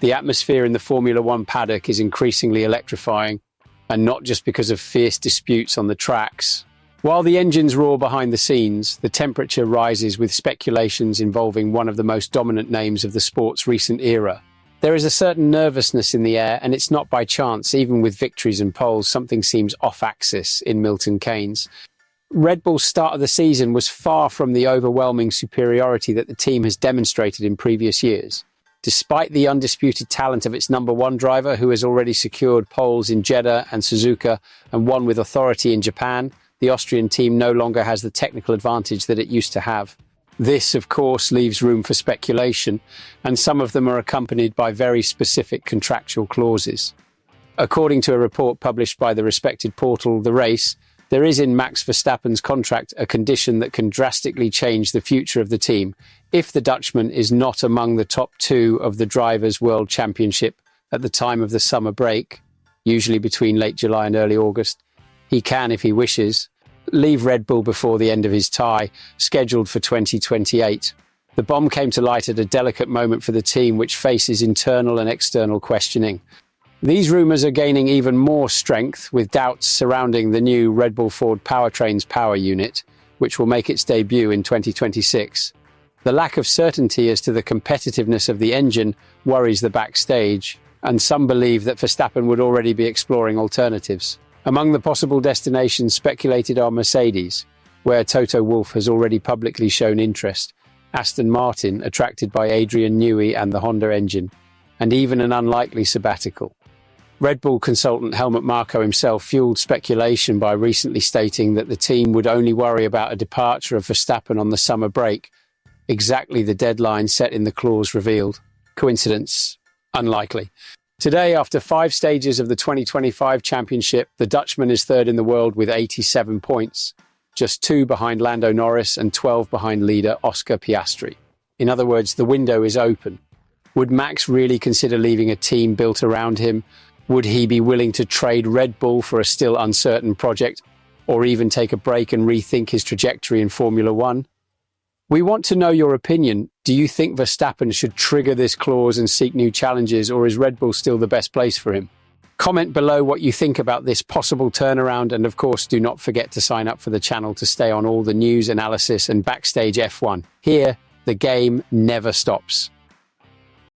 The atmosphere in the Formula One paddock is increasingly electrifying, and not just because of fierce disputes on the tracks. While the engines roar behind the scenes, the temperature rises with speculations involving one of the most dominant names of the sport's recent era. There is a certain nervousness in the air, and it's not by chance. Even with victories and poles, something seems off-axis in Milton Keynes. Red Bull's start of the season was far from the overwhelming superiority that the team has demonstrated in previous years. Despite the undisputed talent of its number one driver, who has already secured poles in Jeddah and Suzuka and won with authority in Japan, the Austrian team no longer has the technical advantage that it used to have. This, of course, leaves room for speculation, and some of them are accompanied by very specific contractual clauses. According to a report published by the respected portal The Race, there is in Max Verstappen's contract a condition that can drastically change the future of the team if the Dutchman is not among the top two of the Drivers' World Championship at the time of the summer break, usually between late July and early August. He can, if he wishes, leave Red Bull before the end of his tie, scheduled for 2028. The bomb came to light at a delicate moment for the team, which faces internal and external questioning. These rumours are gaining even more strength, with doubts surrounding the new Red Bull Ford Powertrain's power unit, which will make its debut in 2026. The lack of certainty as to the competitiveness of the engine worries the backstage, and some believe that Verstappen would already be exploring alternatives. Among the possible destinations speculated are Mercedes, where Toto Wolff has already publicly shown interest, Aston Martin, attracted by Adrian Newey and the Honda engine, and even an unlikely sabbatical. Red Bull consultant Helmut Marko himself fueled speculation by recently stating that the team would only worry about a departure of Verstappen on the summer break, exactly the deadline set in the clause revealed. Coincidence? Unlikely. Today, after 5 stages of the 2025 championship, the Dutchman is third in the world with 87 points, just 2 behind Lando Norris and 12 behind leader Oscar Piastri. In other words, the window is open. Would Max really consider leaving a team built around him? Would he be willing to trade Red Bull for a still uncertain project, or even take a break and rethink his trajectory in Formula One? We want to know your opinion. Do you think Verstappen should trigger this clause and seek new challenges, or is Red Bull still the best place for him? Comment below what you think about this possible turnaround, and of course, do not forget to sign up for the channel to stay on all the news, analysis, and backstage F1. Here, the game never stops.